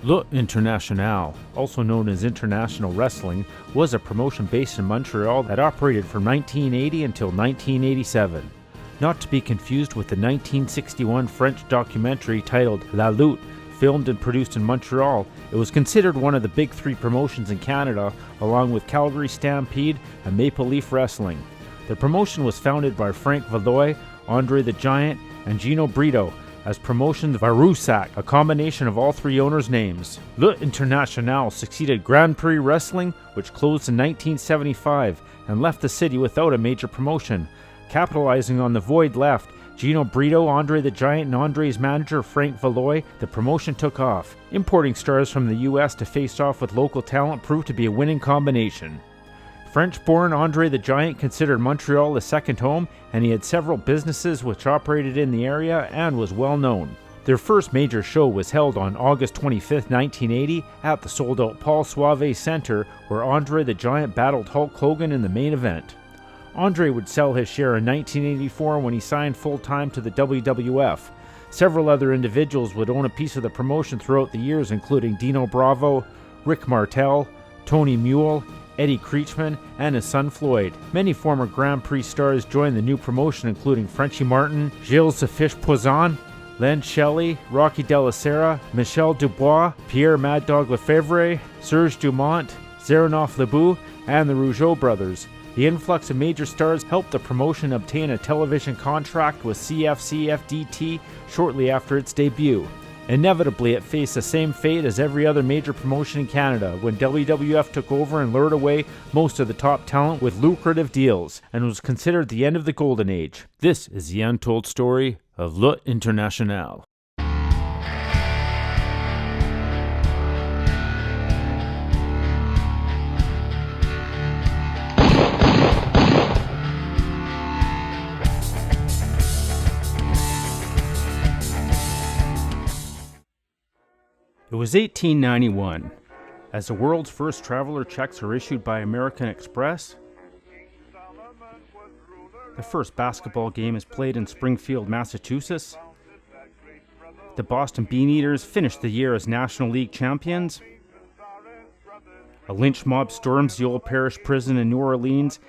Lutte Internationale, also known as International Wrestling, was a promotion based in Montreal that operated from 1980 until 1987. Not to be confused with the 1961 French documentary titled La Lutte, filmed and produced in Montreal, it was considered one of the big three promotions in Canada, along with Calgary Stampede and Maple Leaf Wrestling. The promotion was founded by Frank Valois, Andre the Giant, and Gino Brito, as Promotion Varusak, a combination of all three owners' names. Lutte Internationale succeeded Grand Prix Wrestling, which closed in 1975 and left the city without a major promotion. Capitalizing on the void left, Gino Brito, Andre the Giant, and Andre's manager Frank Valois, the promotion took off. Importing stars from the US to face off with local talent proved to be a winning combination. French-born Andre the Giant considered Montreal his second home, and he had several businesses which operated in the area and was well known. Their first major show was held on August 25, 1980 at the sold-out Paul Soave Center, where Andre the Giant battled Hulk Hogan in the main event. Andre would sell his share in 1984 when he signed full-time to the WWF. Several other individuals would own a piece of the promotion throughout the years, including Dino Bravo, Rick Martel, Tony Mule, Eddie Creechman, and his son Floyd. Many former Grand Prix stars joined the new promotion, including Frenchie Martin, Gilles the Fish Poisson, Len Shelley, Rocky De La Serra, Michel Dubois, Pierre Mad Dog Lefebvre, Serge Dumont, Zeranov Lebu, and the Rougeau brothers. The influx of major stars helped the promotion obtain a television contract with CFC-FDT shortly after its debut. Inevitably, it faced the same fate as every other major promotion in Canada when WWF took over and lured away most of the top talent with lucrative deals, and was considered the end of the golden age. This is the untold story of Lutte Internationale. It was 1891. As the world's first traveler checks are issued by American Express, the first basketball game is played in Springfield, Massachusetts. The Boston Beaneaters finished the year as National League champions. A lynch mob storms the old parish prison in New Orleans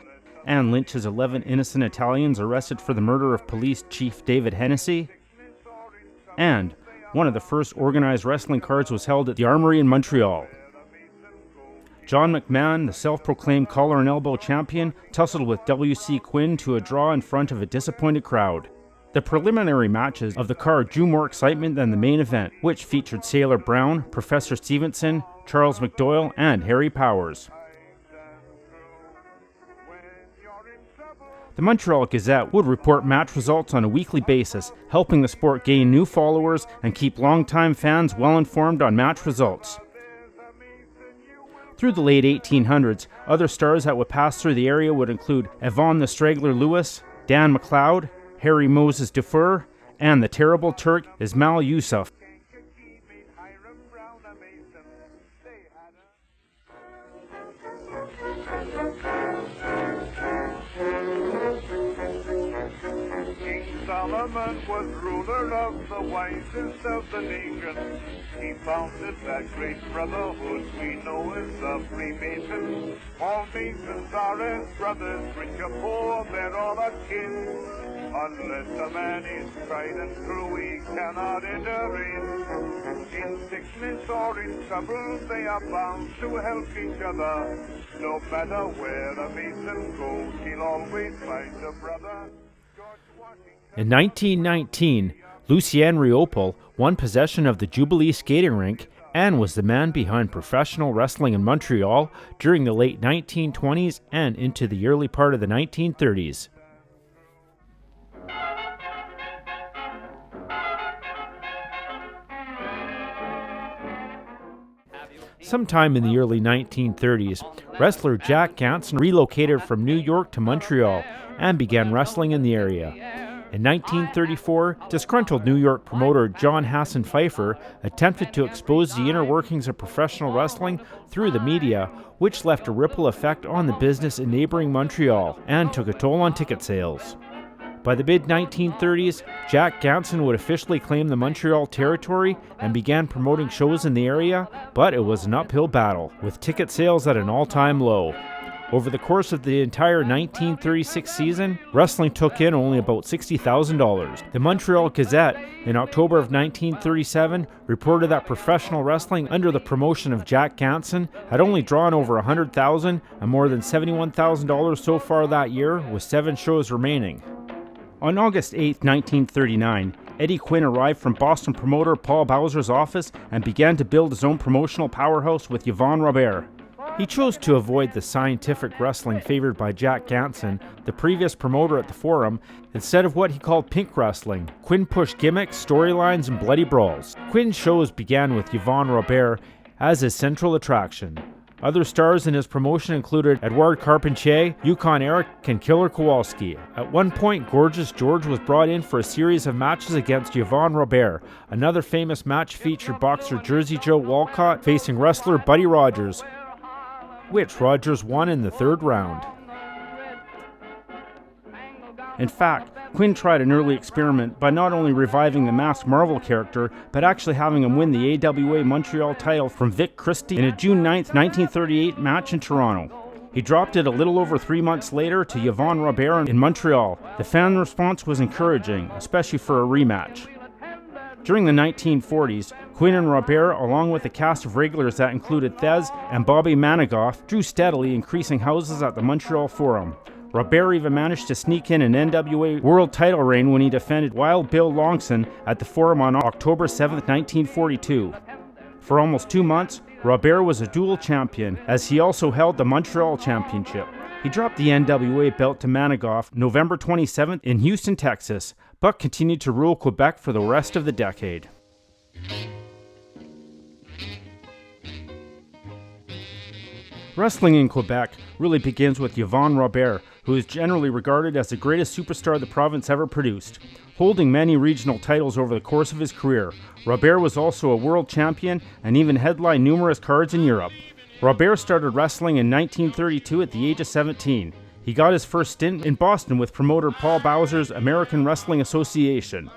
and lynches 11 innocent Italians arrested for the murder of police chief David Hennessy. And one of the first organized wrestling cards was held at the Armory in Montreal. John McMahon, the self-proclaimed collar and elbow champion, tussled with W.C. Quinn to a draw in front of a disappointed crowd. The preliminary matches of the card drew more excitement than the main event, which featured Sailor Brown, Professor Stevenson, Charles McDoyle, and Harry Powers. The Montreal Gazette would report match results on a weekly basis, helping the sport gain new followers and keep longtime fans well informed on match results. Through the late 1800s, other stars that would pass through the area would include Yvonne the Straggler Lewis, Dan McLeod, Harry Moses Dufour, and the terrible Turk Ismail Yusuf. Solomon was ruler of the wisest of the nation. He founded that great brotherhood we know as the Freemasons. All Masons are as brothers, rich or poor, they're all akin. Unless a man is tried and true, he cannot enter in. In sickness or in trouble, they are bound to help each other. No matter where a Mason goes, he'll always find a brother. In 1919, Lucien Riopel won possession of the Jubilee skating rink and was the man behind professional wrestling in Montreal during the late 1920s and into the early part of the 1930s. Sometime in the early 1930s, wrestler Jack Ganson relocated from New York to Montreal and began wrestling in the area. In 1934, disgruntled New York promoter John Hassan Pfeiffer attempted to expose the inner workings of professional wrestling through the media, which left a ripple effect on the business in neighboring Montreal and took a toll on ticket sales. By the mid-1930s, Jack Ganson would officially claim the Montreal territory and began promoting shows in the area, but it was an uphill battle, with ticket sales at an all-time low. Over the course of the entire 1936 season, wrestling took in only about $60,000. The Montreal Gazette, in October of 1937, reported that professional wrestling under the promotion of Jack Ganson had only drawn over $100,000 and more than $71,000 so far that year, with 7 shows remaining. On August 8, 1939, Eddie Quinn arrived from Boston promoter Paul Bowser's office and began to build his own promotional powerhouse with Yvon Robert. He chose to avoid the scientific wrestling favored by Jack Ganson, the previous promoter at the Forum, instead of what he called pink wrestling. Quinn pushed gimmicks, storylines, and bloody brawls. Quinn's shows began with Yvon Robert as his central attraction. Other stars in his promotion included Edouard Carpentier, Yukon Eric, and Killer Kowalski. At one point, Gorgeous George was brought in for a series of matches against Yvon Robert. Another famous match featured boxer Jersey Joe Walcott facing wrestler Buddy Rogers, which Rogers won in the 3rd round. In fact, Quinn tried an early experiment by not only reviving the Masked Marvel character, but actually having him win the AWA Montreal title from Vic Christie in a June 9, 1938 match in Toronto. He dropped it a little over 3 months later to Yvon Robert in Montreal. The fan response was encouraging, especially for a rematch. During the 1940s, Quinn and Robert, along with a cast of regulars that included Thez and Bobby Manigoff, drew steadily, increasing houses at the Montreal Forum. Robert even managed to sneak in an NWA world title reign when he defended Wild Bill Longson at the Forum on October 7, 1942. For almost 2 months, Robert was a dual champion, as he also held the Montreal Championship. He dropped the NWA belt to Manigoff November 27th in Houston, Texas, but continued to rule Quebec for the rest of the decade. Wrestling in Quebec really begins with Yvon Robert, who is generally regarded as the greatest superstar the province ever produced. Holding many regional titles over the course of his career, Robert was also a world champion and even headlined numerous cards in Europe. Robert started wrestling in 1932 at the age of 17. He got his first stint in Boston with promoter Paul Bowser's American Wrestling Association.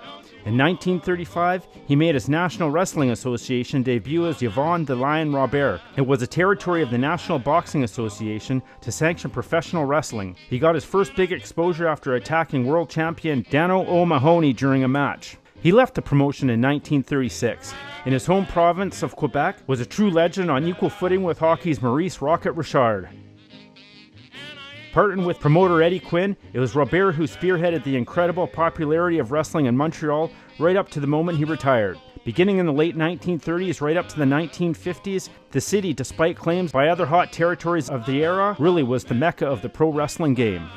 In 1935, he made his National Wrestling Association debut as Yvon the Lion Robert. It was a territory of the National Boxing Association to sanction professional wrestling. He got his first big exposure after attacking world champion Dano O'Mahony during a match. He left the promotion in 1936. In his home province of Quebec, was a true legend on equal footing with hockey's Maurice Rocket Richard. Partnering with promoter Eddie Quinn, it was Robert who spearheaded the incredible popularity of wrestling in Montreal right up to the moment he retired. Beginning in the late 1930s right up to the 1950s, the city, despite claims by other hot territories of the era, really was the mecca of the pro wrestling game.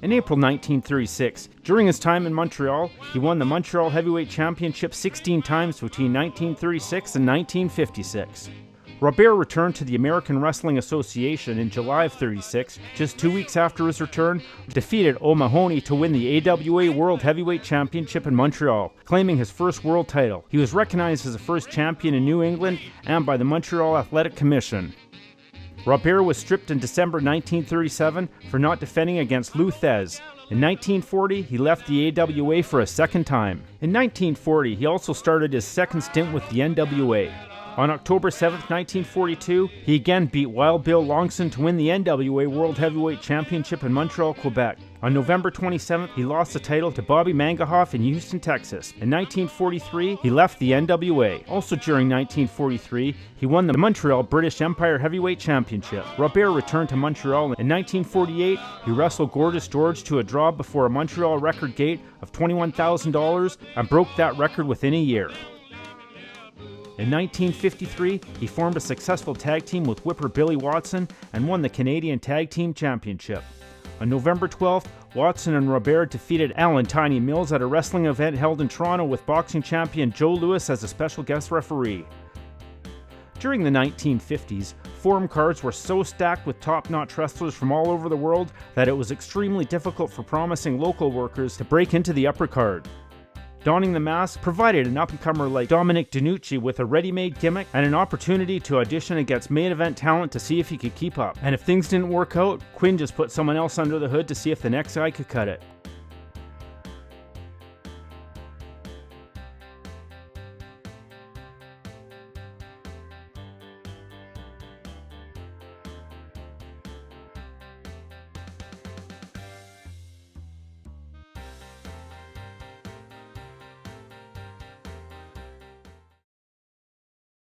In April 1936, during his time in Montreal, he won the Montreal Heavyweight Championship 16 times between 1936 and 1956. Robert returned to the American Wrestling Association in July of 36, just 2 weeks after his return, defeated O'Mahony to win the AWA World Heavyweight Championship in Montreal, claiming his first world title. He was recognized as the first champion in New England and by the Montreal Athletic Commission. Robert was stripped in December 1937 for not defending against Lutte. In 1940, he left the AWA for a second time. In 1940, he also started his second stint with the NWA. On October 7, 1942, he again beat Wild Bill Longson to win the NWA World Heavyweight Championship in Montreal, Quebec. On November 27th, he lost the title to Bobby Mangahoff in Houston, Texas. In 1943, he left the NWA. Also during 1943, he won the Montreal British Empire Heavyweight Championship. Robert returned to Montreal. In 1948, he wrestled Gorgeous George to a draw before a Montreal record gate of $21,000 and broke that record within a year. In 1953, he formed a successful tag team with Whipper Billy Watson and won the Canadian Tag Team Championship. On November 12th, Watson and Robert defeated Alan Tiny Mills at a wrestling event held in Toronto with boxing champion Joe Louis as a special guest referee. During the 1950s, Forum cards were so stacked with top-notch wrestlers from all over the world that it was extremely difficult for promising local workers to break into the upper card. Donning the mask provided an up-and-comer like Dominic DiNucci with a ready-made gimmick and an opportunity to audition against main event talent to see if he could keep up. And if things didn't work out, Quinn just put someone else under the hood to see if the next guy could cut it.